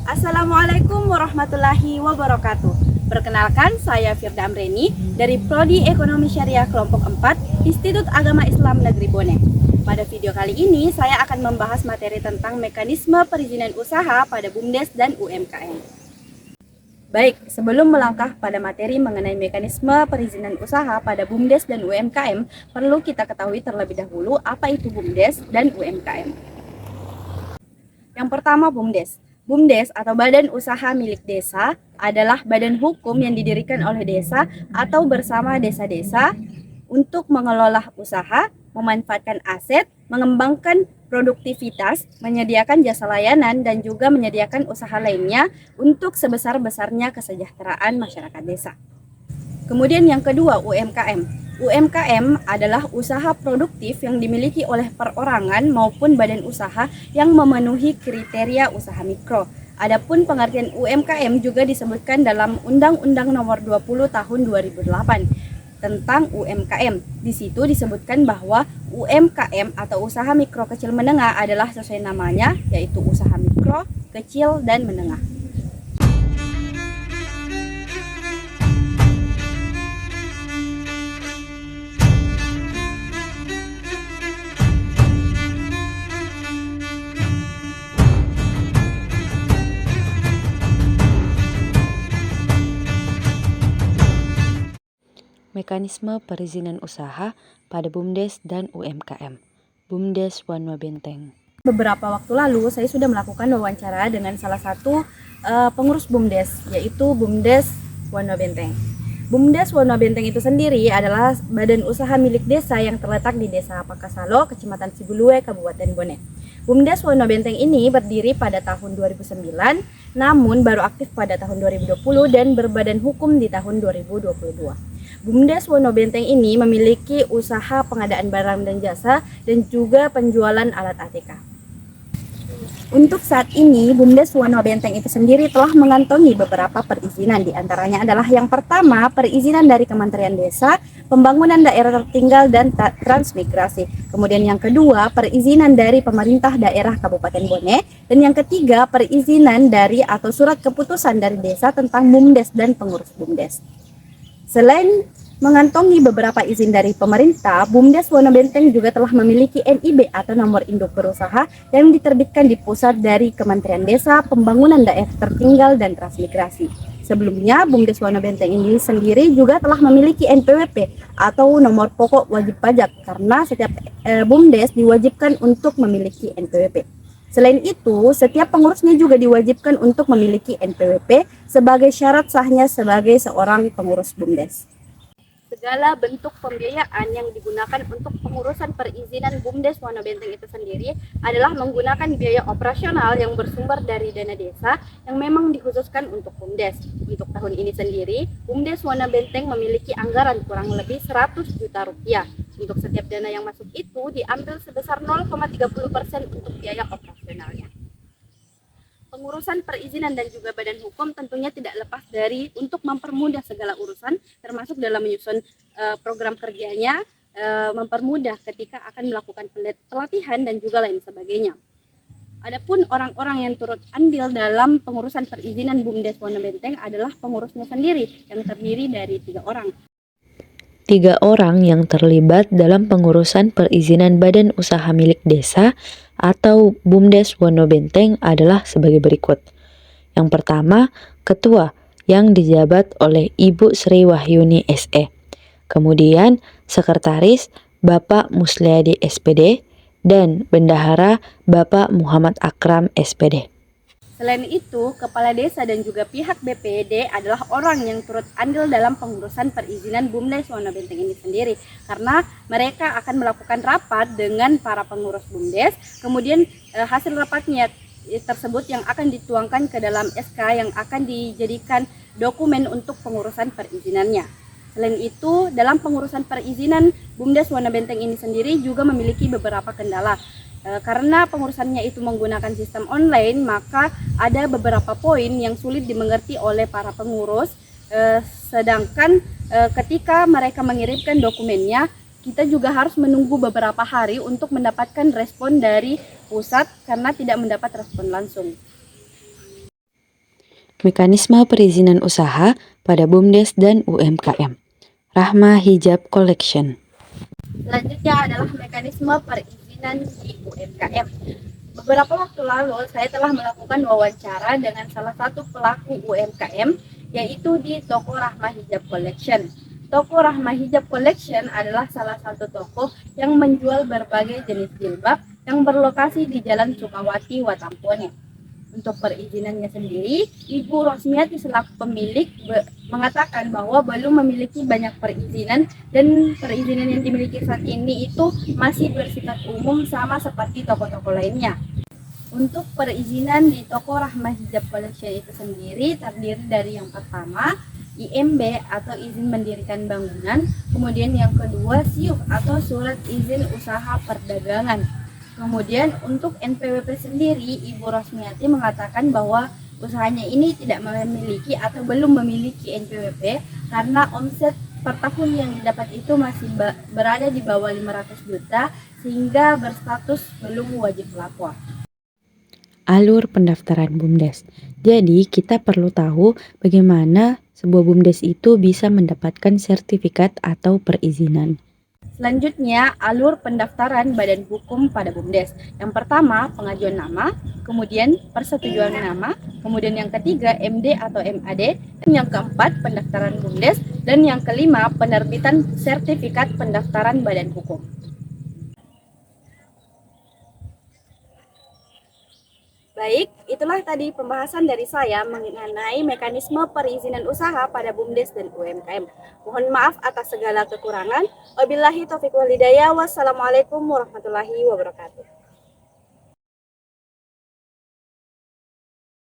Assalamualaikum warahmatullahi wabarakatuh. Perkenalkan, saya Firda Amreni dari Prodi Ekonomi Syariah Kelompok 4, Institut Agama Islam Negeri Bone. Pada video kali ini, saya akan membahas materi tentang mekanisme perizinan usaha pada BUMDes dan UMKM. Baik, sebelum melangkah pada materi mengenai mekanisme perizinan usaha pada BUMDes dan UMKM, perlu kita ketahui terlebih dahulu apa itu BUMDes dan UMKM. Yang pertama, BUMDes. BUMDes atau Badan Usaha Milik Desa adalah badan hukum yang didirikan oleh desa atau bersama desa-desa untuk mengelola usaha, memanfaatkan aset, mengembangkan produktivitas, menyediakan jasa layanan, dan juga menyediakan usaha lainnya untuk sebesar-besarnya kesejahteraan masyarakat desa. Kemudian yang kedua, UMKM. UMKM adalah usaha produktif yang dimiliki oleh perorangan maupun badan usaha yang memenuhi kriteria usaha mikro. Adapun pengertian UMKM juga disebutkan dalam Undang-Undang Nomor 20 Tahun 2008 tentang UMKM. Di situ disebutkan bahwa UMKM atau usaha mikro kecil menengah adalah sesuai namanya, yaitu usaha mikro, kecil, dan menengah. Mekanisme perizinan usaha pada BUMDes dan UMKM. BUMDes Wanua Benteng. Beberapa waktu lalu saya sudah melakukan wawancara dengan salah satu pengurus BUMDes, yaitu BUMDes Wanua Benteng. BUMDes Wanua Benteng itu sendiri adalah badan usaha milik desa yang terletak di Desa Pakasalo, Kecamatan Sibulue, Kabupaten Bone. BUMDes Wanua Benteng ini berdiri pada tahun 2009, namun baru aktif pada tahun 2020 dan berbadan hukum di tahun 2022. BUMDes Wanua Benteng ini memiliki usaha pengadaan barang dan jasa dan juga penjualan alat ATK. Untuk saat ini, BUMDes Wanua Benteng itu sendiri telah mengantongi beberapa perizinan. Di antaranya adalah yang pertama, perizinan dari Kementerian Desa, Pembangunan Daerah Tertinggal dan Transmigrasi. Kemudian yang kedua, perizinan dari pemerintah daerah Kabupaten Bone. Dan yang ketiga, perizinan dari atau surat keputusan dari desa tentang BUMDes dan pengurus BUMDes. Selain mengantongi beberapa izin dari pemerintah, BUMDes Wanua Benteng juga telah memiliki NIB atau nomor induk berusaha yang diterbitkan di pusat dari Kementerian Desa, Pembangunan Daerah Tertinggal dan Transmigrasi. Sebelumnya, BUMDes Wanua Benteng ini sendiri juga telah memiliki NPWP atau nomor pokok wajib pajak karena setiap BUMDes diwajibkan untuk memiliki NPWP. Selain itu, setiap pengurusnya juga diwajibkan untuk memiliki NPWP sebagai syarat sahnya sebagai seorang pengurus BUMDes. Segala bentuk pembiayaan yang digunakan untuk pengurusan perizinan BUMDes Wanua Benteng itu sendiri adalah menggunakan biaya operasional yang bersumber dari dana desa yang memang dikhususkan untuk BUMDes. Untuk tahun ini sendiri, BUMDes Wanua Benteng memiliki anggaran kurang lebih 100 juta rupiah. Untuk setiap dana yang masuk itu diambil sebesar 0,30% untuk biaya operasionalnya. Pengurusan perizinan dan juga badan hukum tentunya tidak lepas dari untuk mempermudah segala urusan, termasuk dalam menyusun program kerjanya, mempermudah ketika akan melakukan pelatihan dan juga lain sebagainya. Adapun orang-orang yang turut andil dalam pengurusan perizinan BUMDes Wanua Benteng adalah pengurusnya sendiri yang terdiri dari 3 orang. 3 orang yang terlibat dalam pengurusan perizinan badan usaha milik desa atau BUMDes Wanua Benteng adalah sebagai berikut. Yang pertama, ketua yang dijabat oleh Ibu Sri Wahyuni SE. Kemudian, sekretaris Bapak Musliadi SPD dan bendahara Bapak Muhammad Akram SPD. Selain itu, kepala desa dan juga pihak BPD adalah orang yang turut andil dalam pengurusan perizinan BUMDes Wanua Benteng ini sendiri, karena mereka akan melakukan rapat dengan para pengurus BUMDes, kemudian hasil rapatnya tersebut yang akan dituangkan ke dalam SK yang akan dijadikan dokumen untuk pengurusan perizinannya. Selain itu, dalam pengurusan perizinan BUMDes Wanua Benteng ini sendiri juga memiliki beberapa kendala. Karena pengurusannya itu menggunakan sistem online, maka ada beberapa poin yang sulit dimengerti oleh para pengurus, sedangkan ketika mereka mengirimkan dokumennya, kita juga harus menunggu beberapa hari untuk mendapatkan respon dari pusat karena tidak mendapat respon langsung. Mekanisme perizinan usaha pada BUMDes dan UMKM. Rahma Hijab Collection. Selanjutnya adalah mekanisme perizinan di UMKM. Beberapa waktu lalu saya telah melakukan wawancara dengan salah satu pelaku UMKM, yaitu di toko Rahma Hijab Collection. Toko Rahma Hijab Collection adalah salah satu toko yang menjual berbagai jenis jilbab yang berlokasi di Jalan Sukawati, Watampone. Untuk perizinannya sendiri, Ibu Rosmiati selaku pemilik mengatakan bahwa belum memiliki banyak perizinan, dan perizinan yang dimiliki saat ini itu masih bersifat umum sama seperti toko-toko lainnya. Untuk perizinan di toko Rahma Hijab Collection itu sendiri terdiri dari yang pertama IMB atau izin mendirikan bangunan, kemudian yang kedua SIUP atau surat izin usaha perdagangan. Kemudian untuk NPWP sendiri, Ibu Rosmiati mengatakan bahwa usahanya ini tidak memiliki atau belum memiliki NPWP karena omset per tahun yang didapat itu masih berada di bawah 500 juta sehingga berstatus belum wajib lapor. Alur pendaftaran BUMDes. Jadi, kita perlu tahu bagaimana sebuah BUMDes itu bisa mendapatkan sertifikat atau perizinan. Selanjutnya, alur pendaftaran badan hukum pada BUMDes. Yang pertama, pengajuan nama, kemudian persetujuan nama, kemudian yang ketiga, MD atau MAD, dan yang keempat, pendaftaran BUMDes, dan yang kelima, penerbitan sertifikat pendaftaran badan hukum. Baik, itulah tadi pembahasan dari saya mengenai mekanisme perizinan usaha pada BUMDes dan UMKM. Mohon maaf atas segala kekurangan. Wabillahi taufiq wal hidayah. Wassalamualaikum warahmatullahi wabarakatuh.